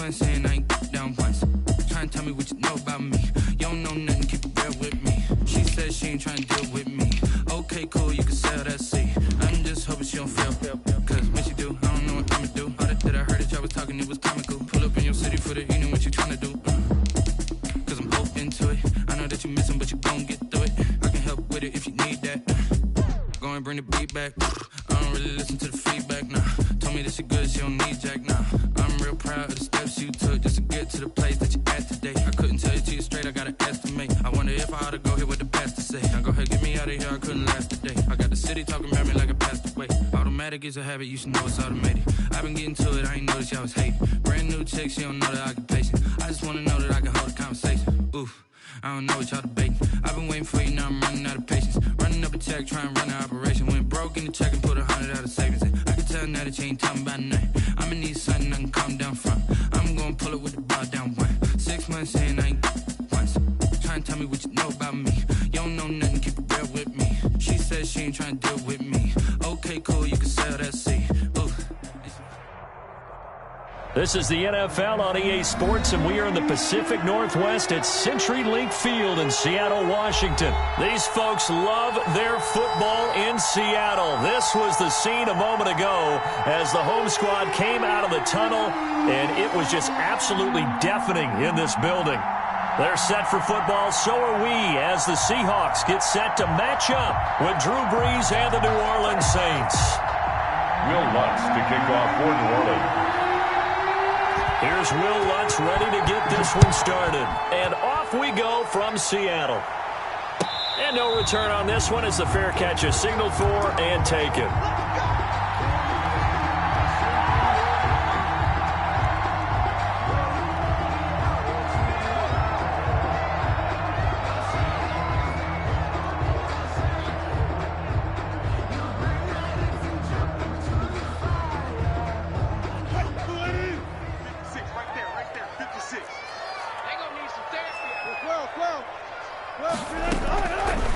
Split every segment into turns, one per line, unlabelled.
months in, I ain't down once. Trying to tell me what you know about me. You don't know nothing, keep it real with me. She said she ain't trying to deal with me. Okay, cool, you can sell that seat. I'm just hoping she don't fail. Cause when she do, I don't know what I'ma do. All that I heard that y'all was talking, it was comical. Pull up in your city for the evening, what you trying to do? Cause I'm open to it. I know that you missing, but you gon' get through it. I can help with it if you need that. Go and bring the beat back. I don't really listen to the feedback, nah. Told me that she good, she don't need Jack, nah. I'm real proud of the steps you took just to get to the place that you at today. I couldn't tell you to you straight, I gotta estimate. I wonder if I ought to go here with the best to say. Now go ahead, get me out of here, I couldn't last a day. I got the city talking about me like I passed away. Automatic is a habit, you should know it's automated. I've been getting to it, I ain't noticed y'all was hating. Brand new chick, she don't know the occupation. I just wanna know that I can hold a conversation. Oof. I don't know what y'all debating. I've been waiting for you, now I'm running out of patience. Running up a check, trying to run an operation. Went broke in the check and put 100 out of savings in. I can tell now that you ain't talking about nothing. I'ma need something I can calm down from. I'm gonna pull it with the bar down one. 6 months in, I ain't once. Trying to tell me what you know about me. You don't know nothing, keep it real with me. She said she ain't trying to deal with me. Okay, cool, you can sell that seat. Ooh.
This is the NFL on EA Sports, and we are in the Pacific Northwest at CenturyLink Field in Seattle, Washington. These folks love their football in Seattle. This was the scene a moment ago as the home squad came out of the tunnel, and it was just absolutely deafening in this building. They're set for football, so are we, as the Seahawks get set to match up with Drew Brees and the New Orleans Saints.
Will Lutz to kick off for New Orleans.
Here's Will Lutz ready to get this one started. And off we go from Seattle. And no return on this one as the fair catch is signaled for and taken.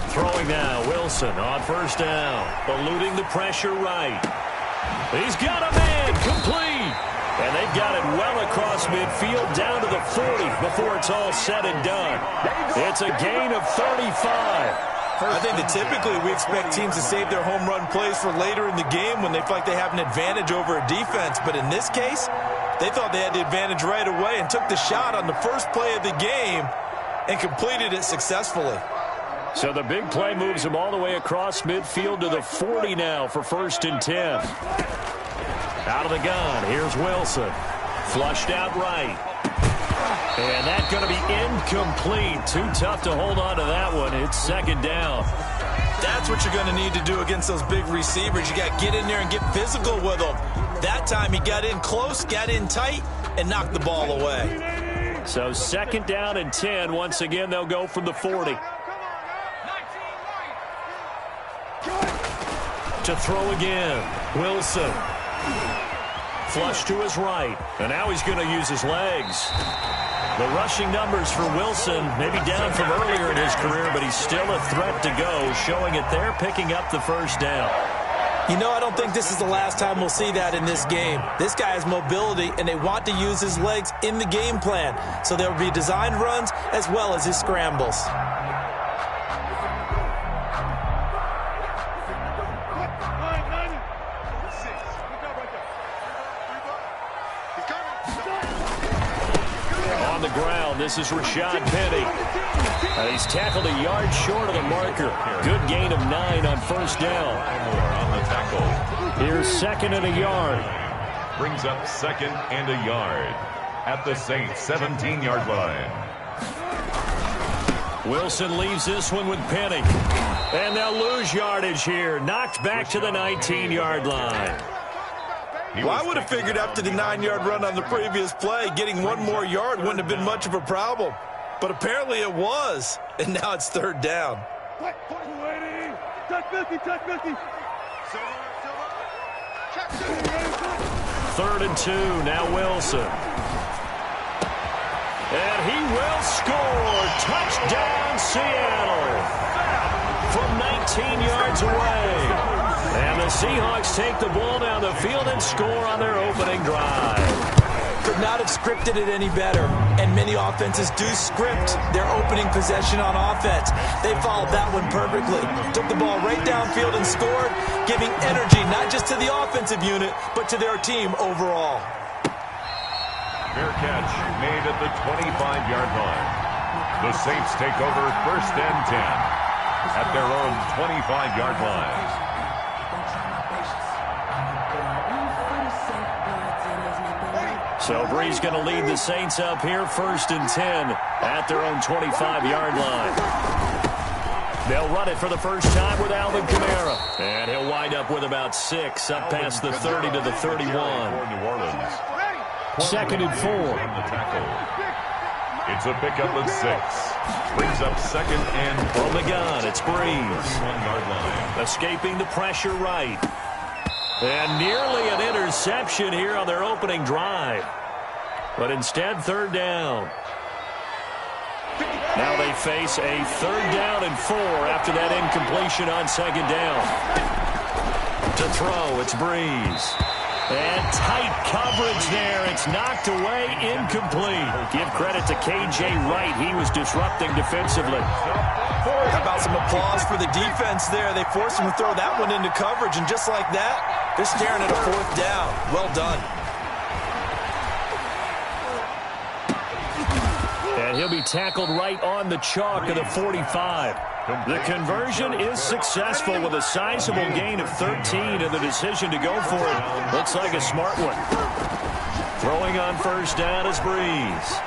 Throwing now, Wilson on first down. Eluding the pressure right. He's got a man complete. And they've got it well across midfield down to the 40 before it's all said and done. It's a gain of 35.
I think that typically we expect teams to save their home run plays for later in the game when they feel like they have an advantage over a defense. But in this case, they thought they had the advantage right away and took the shot on the first play of the game and completed it successfully.
So the big play moves him all the way across midfield to the 40 now for 1st and 10. Out of the gun, here's Wilson. Flushed out right. And that's going to be incomplete. Too tough to hold on to that one. It's 2nd down.
That's what you're going to need to do against those big receivers. You got to get in there and get physical with them. That time he got in close, got in tight, and knocked the ball away.
So 2nd down and 10. Once again, they'll go from the 40. To throw again, Wilson. Flush to his right, and now he's going to use his legs. The rushing numbers for Wilson maybe down from earlier in his career, but he's still a threat to go, showing it there, picking up the 1st down.
You know, I don't think this is the last time we'll see that in this game. This guy has mobility, and they want to use his legs in the game plan. So there will be designed runs as well as his scrambles.
On the ground, this is Rashad Penny. He's tackled a yard short of the marker. Good gain of 9 on 1st down.
On the tackle.
Here's 2nd and a yard.
Brings up 2nd and a yard at the Saints 17-yard line.
Wilson leaves this one with Penny. And they'll lose yardage here. Knocked back to the 19-yard line.
Well, I would have figured after the 9-yard run on the previous play, getting 1 more yard wouldn't have been much of a problem. But apparently it was, and now it's 3rd down.
3rd and 2, now Wilson. And he will score. Touchdown, Seattle. From 19 yards away. And the Seahawks take the ball down the field and score on their opening drive.
Could not have scripted it any better. And many offenses do script their opening possession on offense. They followed that one perfectly. Took the ball right downfield and scored, giving energy not just to the offensive unit, but to their team overall.
Fair catch made at the 25-yard line. The Saints take over 1st and 10 at their own 25-yard line.
So Brees going to lead the Saints up here, 1st and 10 at their own 25-yard line. They'll run it for the first time with Alvin Kamara. And he'll wind up with about 6 up past the 30 to the 31. 2nd and 4.
It's a pickup of 6. Brings up 2nd and
from the gun, it's Brees.
31-yard line.
Escaping the pressure right. And nearly an interception here on their opening drive. But instead, 3rd down. Now they face a 3rd down and 4 after that incompletion on 2nd down. To throw, it's Brees. And tight coverage there. It's knocked away, incomplete. Give credit to K.J. Wright. He was disrupting defensively.
How about some applause for the defense there? They forced him to throw that one into coverage, and just like that, they're staring at a 4th down. Well done.
And he'll be tackled right on the chalk of the 45. The conversion is successful with a sizable gain of 13, and the decision to go for it looks like a smart one. Throwing on 1st down is Brees.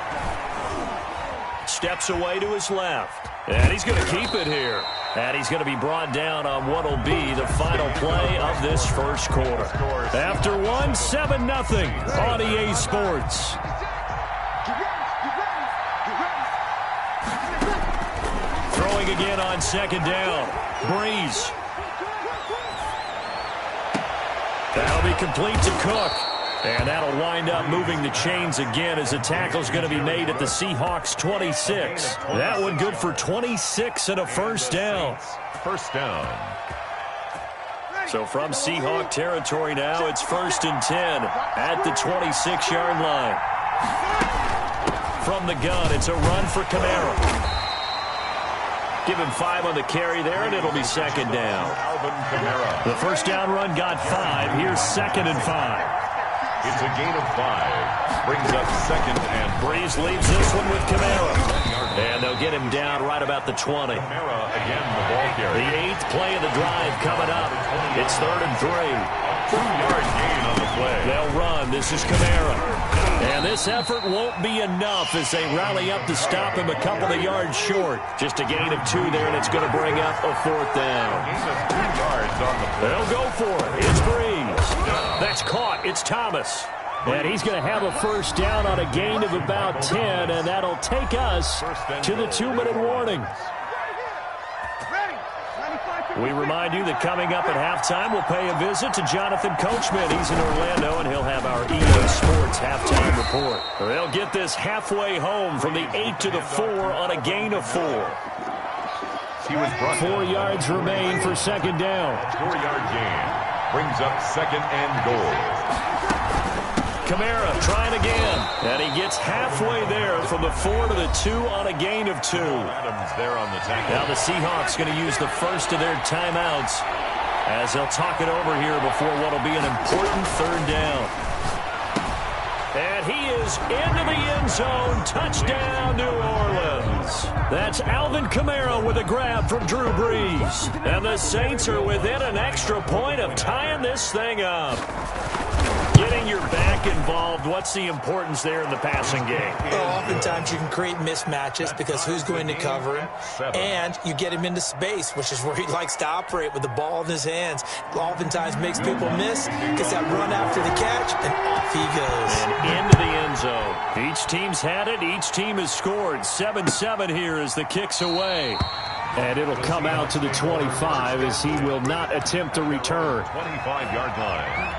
Steps away to his left. And he's going to keep it here. And he's going to be brought down on what will be the final play of this first quarter. After one, 7-0 on EA Sports. Throwing again on 2nd down. Brees. That'll be complete to Cook. And that'll wind up moving the chains again as the tackle's going to be made at the Seahawks 26. That one good for 26 and a 1st down.
1st down.
So from Seahawk territory now, it's 1st and 10 at the 26-yard line. From the gun, it's a run for Kamara. Give him 5 on the carry there, and it'll be 2nd down.
Alvin Kamara.
The 1st down run got 5. Here's 2nd and 5.
It's a gain of 5. Brings up 2nd and
Brees leaves this one with Kamara. And they'll get him down right about the 20.
Kamara again the ball carrier.
The 8th play of the drive coming up. It's 3rd and 3.
2-yard gain on the play.
They'll run. This is Kamara. And this effort won't be enough as they rally up to stop him a couple of yards short. Just a gain of 2 there, and it's going to bring up a 4th down.
Gain of 2 yards on the play.
They'll go for it. It's Brees. That's caught. It's Thomas. And he's going to have a 1st down on a gain of about 10, and that'll take us to the 2-minute warning. We remind you that coming up at halftime, we'll pay a visit to Jonathan Coachman. He's in Orlando, and he'll have our EA Sports halftime report. They'll get this halfway home from the 8 to the 4 on a gain of 4. 4 yards remain for 2nd down.
4-yard gain. Brings up 2nd and goal.
Kamara trying again. And he gets halfway there from the 4 to the 2 on a gain of 2.
Adams there on the tackle.
Now the Seahawks going to use the first of their timeouts as they'll talk it over here before what will be an important 3rd down. And he is into the end zone. Touchdown, New Orleans. That's Alvin Kamara with a grab from Drew Brees. And the Saints are within an extra point of tying this thing up. Getting your back involved, what's the importance there in the passing game?
Well, oftentimes you can create mismatches because who's going to cover him, and you get him into space, which is where he likes to operate with the ball in his hands. Oftentimes makes people miss, gets that run after the catch, and off he goes.
And into the end zone. Each team's had it. Each team has scored. 7-7 here as the kick's away. And it'll come out to the 25 as he will not attempt to return.
25-yard line.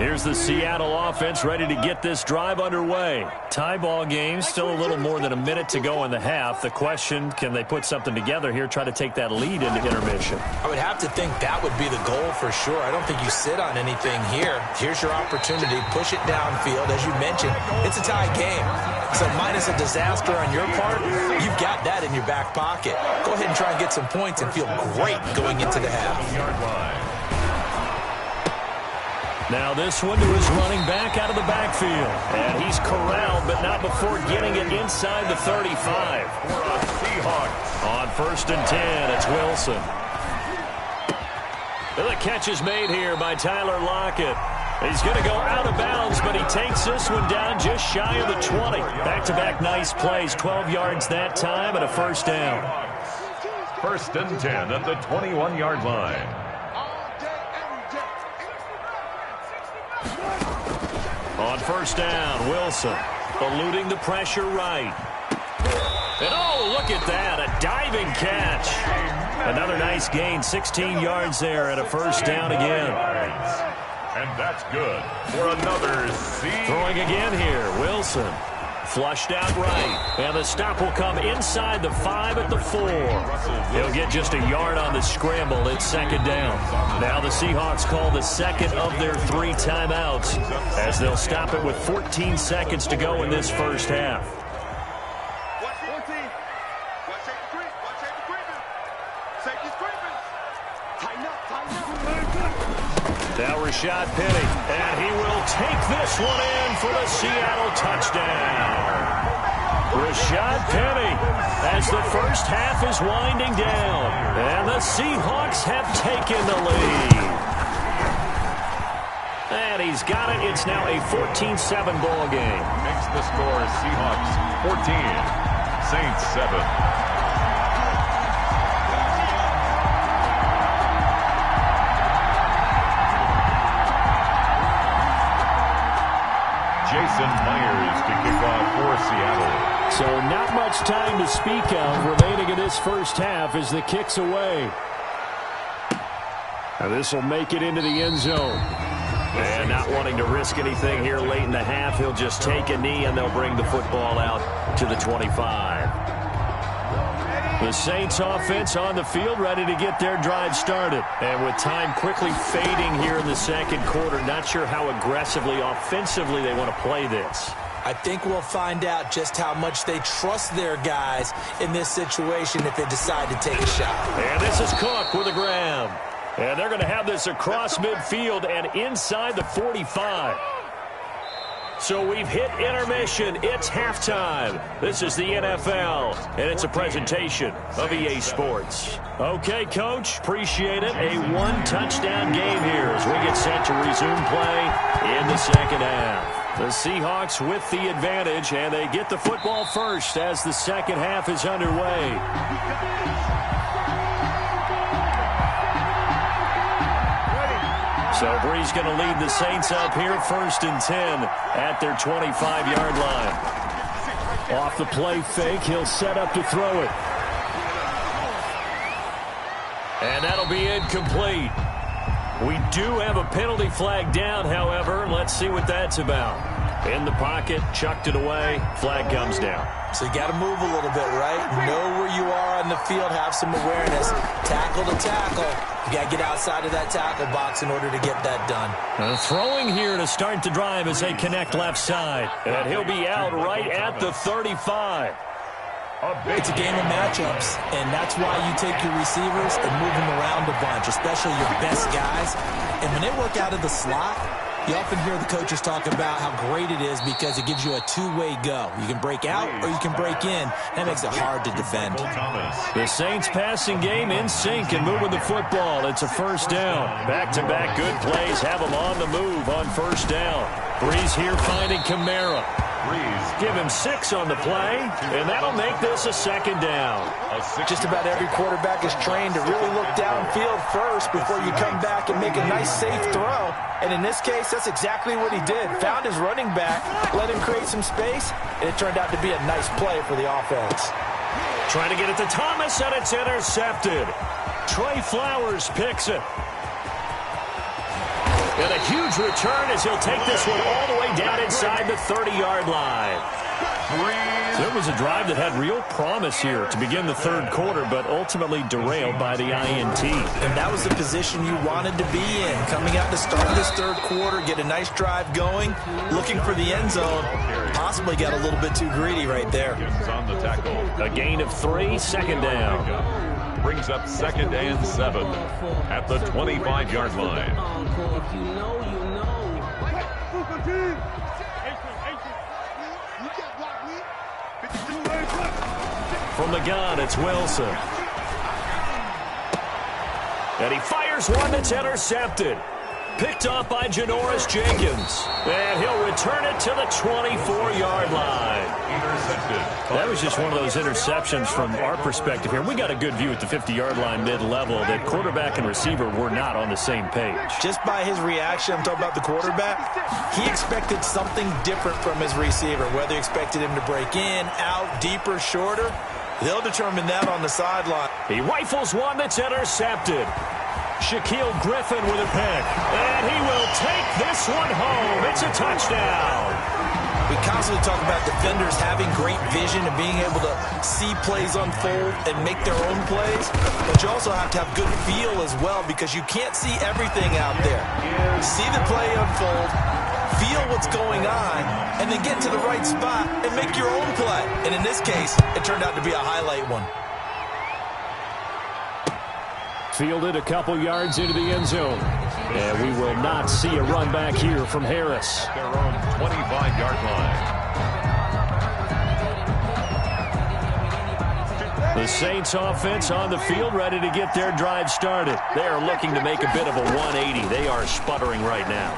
Here's the Seattle offense ready to get this drive underway. Tie ball game, still a little more than a minute to go in the half. The question, can they put something together here, try to take that lead into intermission?
I would have to think that would be the goal for sure. I don't think you sit on anything here. Here's your opportunity. Push it downfield. As you mentioned, it's a tie game. So minus a disaster on your part, you've got that in your back pocket. Go ahead and try and get some points and feel great going into the half.
Now this one to his running back out of the backfield. And he's corralled, but not before getting it inside the 35.
For the Seahawks.
On 1st and 10, it's Wilson. The catch is made here by Tyler Lockett. He's going to go out of bounds, but he takes this one down just shy of the 20. Back-to-back nice plays, 12 yards that time and a first down.
1st and 10 at the 21-yard line.
On 1st down, Wilson eluding the pressure right. And oh, look at that, a diving catch. Another nice gain, 16 yards there and a first down again.
And that's good for another Seahawks.
Throwing again here, Wilson. Flushed out right. And the stop will come inside the 5 at the 4. He'll get just a yard on the scramble. It's 2nd down. Now the Seahawks call the second of their 3 timeouts as they'll stop it with 14 seconds to go in this first half. Now Rashad Penny, and he will take this one in for the Seattle touchdown. Rashad Penny as the first half is winding down, and the Seahawks have taken the lead. And he's got it. It's now a 14-7 ball game.
Makes the score Seahawks 14, Saints 7. Jason Myers to kick off for Seattle.
So not much time to speak of remaining in this first half as the kick's away. Now this will make it into the end zone. And not wanting to risk anything here late in the half, he'll just take a knee and they'll bring the football out to the 25. The Saints offense on the field ready to get their drive started. And with time quickly fading here in the second quarter, not sure how aggressively, offensively they want to play this.
I think we'll find out just how much they trust their guys in this situation if they decide to take a shot.
And this is Cook with a grab. And they're going to have this across midfield and inside the 45. So we've hit intermission. It's halftime. This is the NFL, and it's a presentation of EA Sports. Okay, Coach, appreciate it. A one-touchdown game here as we get set to resume play in the second half. The Seahawks with the advantage, and they get the football first as the second half is underway. So Bree's going to lead the Saints up here 1st and 10 at their 25-yard line. Off the play fake, he'll set up to throw it. And that'll be incomplete. We do have a penalty flag down, however. Let's see what that's about. In the pocket, chucked it away, flag comes down.
So you got to move a little bit, right? Know where you are on the field, have some awareness. Tackle to tackle. You got to get outside of that tackle box in order to get that done.
Throwing here to start the drive as they connect left side. And he'll be out right at the 35.
It's a game of matchups, and that's why you take your receivers and move them around a bunch, especially your best guys. And when they work out of the slot, you often hear the coaches talk about how great it is because it gives you a two-way go. You can break out or you can break in. That makes it hard to defend.
The Saints passing game in sync and moving the football. It's a first down. Back-to-back good plays have them on the move on first down. Breeze here finding Kamara. Give him 6 on the play, and that'll make this a second down.
Just about every quarterback is trained to really look downfield first before you come back and make a nice, safe throw. And in this case, that's exactly what he did. Found his running back, let him create some space, and it turned out to be a nice play for the offense.
Trying to get it to Thomas, and it's intercepted. Trey Flowers picks it. And a huge return as he'll take this one all the way down inside the 30-yard line. So it was a drive that had real promise here to begin the third quarter, but ultimately derailed by the INT.
And that was the position you wanted to be in. Coming out to start this third quarter, get a nice drive going, looking for the end zone. Possibly got a little bit too greedy right there.
On the tackle.
A gain of 3, second down.
Brings up 2nd and 7 at the 25-yard line.
From the gun, it's Wilson. And he fires one that's intercepted. Picked off by Janoris Jenkins. And he'll return it to the 24-yard line.
Intercepted.
That was just one of those interceptions from our perspective here. We got a good view at the 50-yard line mid-level that quarterback and receiver were not on the same page.
Just by his reaction, I'm talking about the quarterback, he expected something different from his receiver. Whether he expected him to break in, out, deeper, shorter, they'll determine that on the sideline.
He rifles one that's intercepted. Shaquille Griffin with a pick. And he will take this one home. It's a touchdown.
We constantly talk about defenders having great vision and being able to see plays unfold and make their own plays. But you also have to have good feel as well because you can't see everything out there. See the play unfold, feel what's going on, and then get to the right spot and make your own play. And in this case, it turned out to be a highlight one.
Fielded a couple yards into the end zone. And we will not see a run back here from Harris.
Their own 25-yard line.
The Saints offense on the field, ready to get their drive started. They are looking to make a bit of a 180. They are sputtering right now.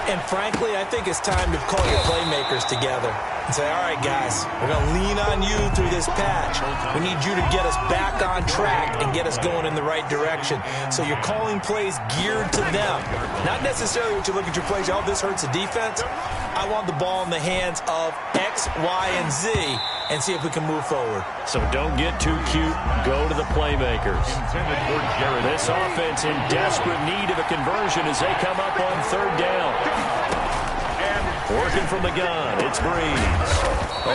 And frankly, I think it's time to call your playmakers together and say, all right, guys, we're going to lean on you through this patch. We need you to get us back on track and get us going in the right direction. So you're calling plays geared to them. Not necessarily what you look at your plays, oh, this hurts the defense. I want the ball in the hands of X, Y, and Z and see if we can move forward.
So don't get too cute. Go to the playmakers. This offense in desperate need of a conversion as they come up on third down. And working from the gun, it's Breeze.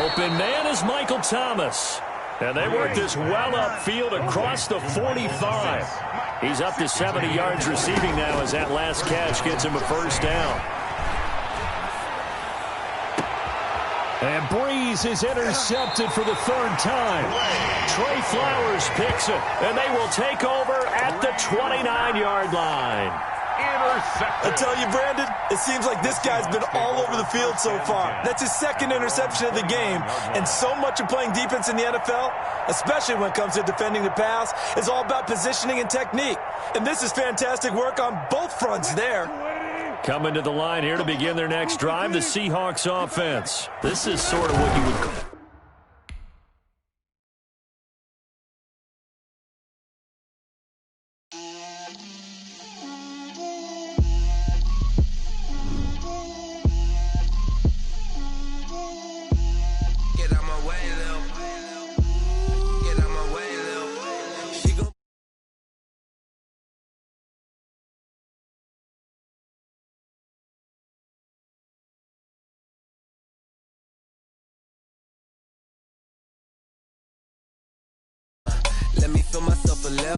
Open man is Michael Thomas. And they work this well upfield across the 45. He's up to 70 yards receiving now as that last catch gets him a first down. And Breeze is intercepted for the third time. Trey Flowers picks it, and they will take over at the 29-yard line.
Intercepted.
I tell you, Brandon, it seems like this guy's been all over the field so far. That's his second interception of the game. And so much of playing defense in the NFL, especially when it comes to defending the pass, is all about positioning and technique. And this is fantastic work on both fronts there.
Coming to the line here to begin their next drive, the Seahawks offense. This is sort of what you would call.
Let me feel myself a level.